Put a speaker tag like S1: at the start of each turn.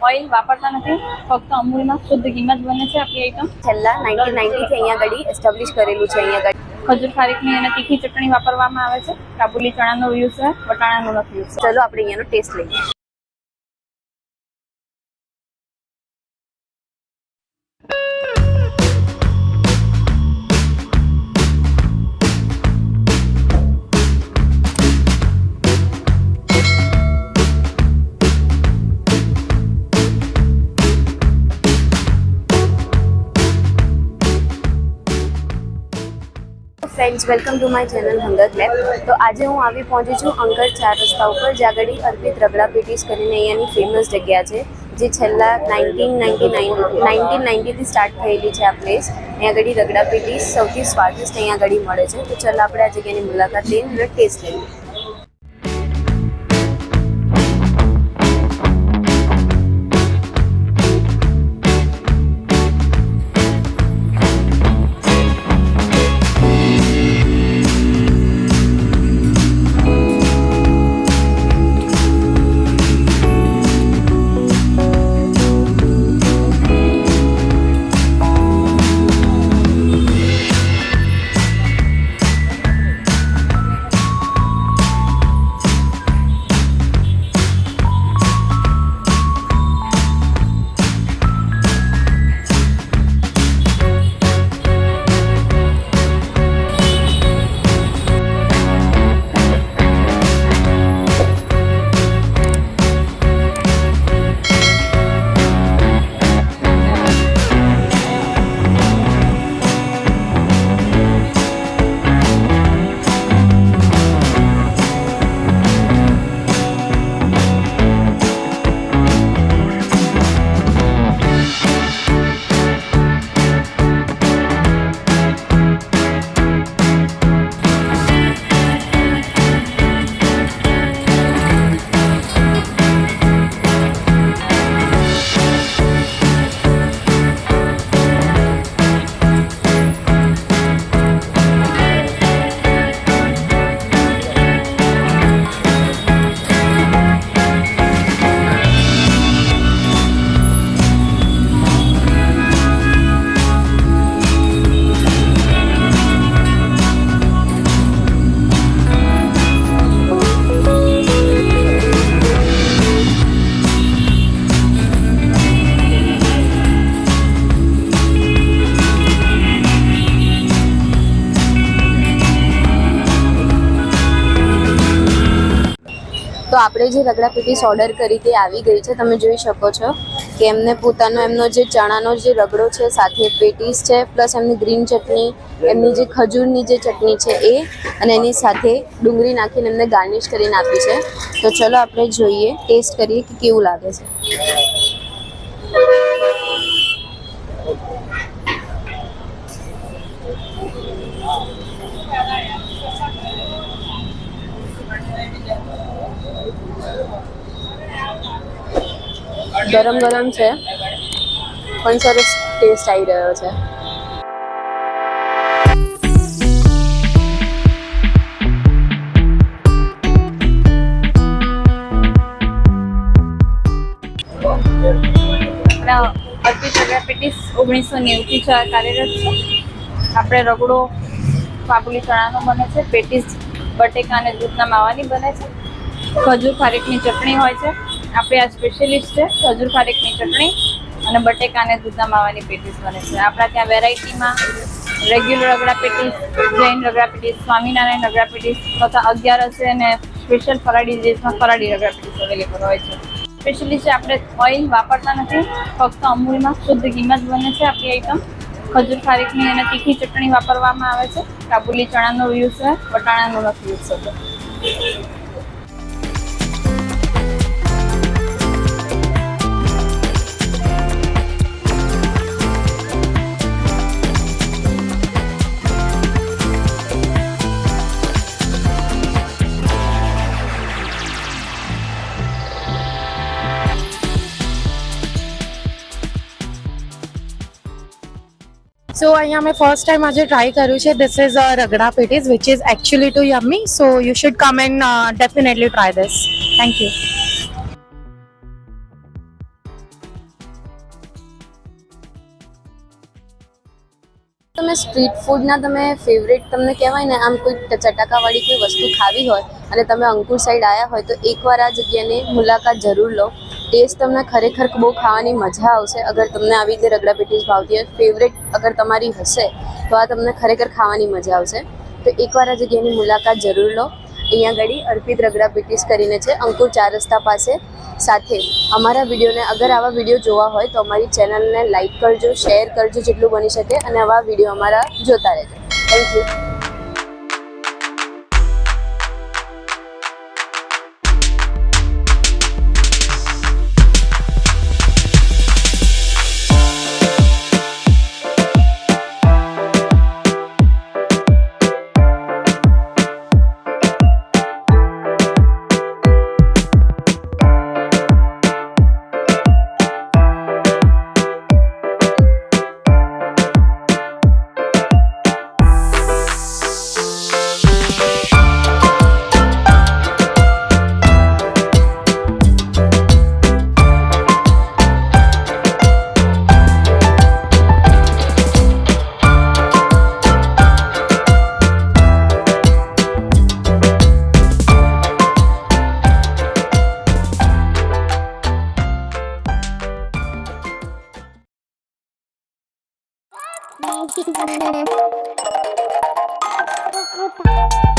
S1: Oil વાપરતા નથી, ફક્ત અમૂલમાં શુદ્ધ કિંમત બને છે આપણી આઈટમ.
S2: છેલ્લા 1990 થી અહીંયા આગળ એસ્ટાબ્લિશ કરેલું છે. અહીંયા આગળ
S1: ખજૂર ખારીકની અને તીખી ચટણી વાપરવામાં આવે છે. કાબુલી ચણાનો યુઝ છે, વટાણાનો નથી યુઝ.
S2: ચલો આપણે અહીંયાનો ટેસ્ટ લઈએ. Friends, welcome to my channel hunger clap. તો આજે હું આવી પહોંચી છું અંકર 4 રસ્તા ઉપર, જ્યાં આગળ અર્પિત રગડા પેટીસ કરીને અહીંયાની ફેમસ જગ્યા છે, જે છેલ્લા 1990 થી સ્ટાર્ટ થયેલી છે આ પ્લેસ. અહીંયા આગળ રગડા પેટીસ સૌથી સ્વાદિષ્ટ અહીંયા આગળ મળે છે. તો ચાલો આપણે આ જગ્યાની મુલાકાત લઈને અને ટેસ્ટ લઈએ. તો આપણે જે રગડા પેટીસ ઓર્ડર કરી તે આવી ગઈ છે. તમે જોઈ શકો છો કે એમને પોતાનો એમનો જે ચણાનો જે રગડો છે, સાથે પેટીસ છે, પ્લસ એમની ગ્રીન ચટણી, એમની જે ખજૂરની જે ચટણી છે એ, અને એની સાથે ડુંગળી નાખીને એમને ગાર્નિશ કરીને આપી છે. તો ચલો આપણે જોઈએ, ટેસ્ટ કરીએ કે કેવું લાગે છે. ગરમ ગરમ છે, પણ સરસ ટેસ્ટ આવી રહ્યો છે.
S1: અર્પિત રગડા પેટીસ 1990 થી કાર્યરત છે. આપણે રગડો કાબુલી ચણાનો બને છે, પેટીસ બટેકા અને દૂધના માવાની બને છે, ખજૂર ખારીકની ચટણી હોય છે. આપણે આ સ્પેશિયલિસ્ટ છે ખજૂર ખારીકની ચટણી અને બટેકા અને દૂધના માવાની પેટીસ બને છે. આપણા ત્યાં વેરાયટીમાં રેગ્યુલર રગડા પેટીસ, જૈન રગડા પેટીસ, સ્વામિનારાયણ રગડા પેટીસ તથા 11 અને સ્પેશિયલ ફરાળી ડિશમાં ફરાળી રગડા પેટીસ અવેલેબલ હોય છે. સ્પેશિયલી આપણે ઓઇલ વાપરતા નથી, ફક્ત અમૂલમાં શુદ્ધ કિંમત બને છે આપણી આઈટમ. ખજૂર ખારીકની અને તીખી ચટણી વાપરવામાં આવે છે. કાબુલી ચણાનો યુઝ છે, વટાણાનો નથી યુઝ થતો.
S3: So અહીંયા મેં ફર્સ્ટ ટાઈમ આજે ટ્રાય કર્યું છે. This is ragda patties which is actually too yummy. So you should come and definitely try this. Thank you.
S2: તમે સ્ટ્રીટ ફૂડના તમે ફેવરેટ તમને કહેવાય ને આમ કોઈ ચટાકાવાળી કોઈ વસ્તુ ખાવી હોય અને તમે અંકુર સાઈડ આવ્યા હોય તો એકવાર આ જગ્યાની મુલાકાત જરૂર લો. ટેસ્ટ તમને ખરેખર બહુ ખાવાની મજા આવશે. અગર તમને આવી રીતે રગડા પેટીસ ભાવતી હોય, ફેવરેટ અગર તમારી હશે તો આ તમને ખરેખર ખાવાની મજા આવશે. તો એકવાર આ જગ્યાની મુલાકાત જરૂર લો. અહીંયા આગળ અર્પિત રગડા પેટીસ કરીને છે, અંકુર 4 રસ્તા પાસે. સાથે અમારા વિડીયોને અગર આવા વિડીયો જોવા હોય તો અમારી ચેનલને લાઈક કરજો, શેર કરજો જેટલું બની શકે અને આવા વિડીયો અમારા જોતા રહેજો. Thank you.
S4: Thank you.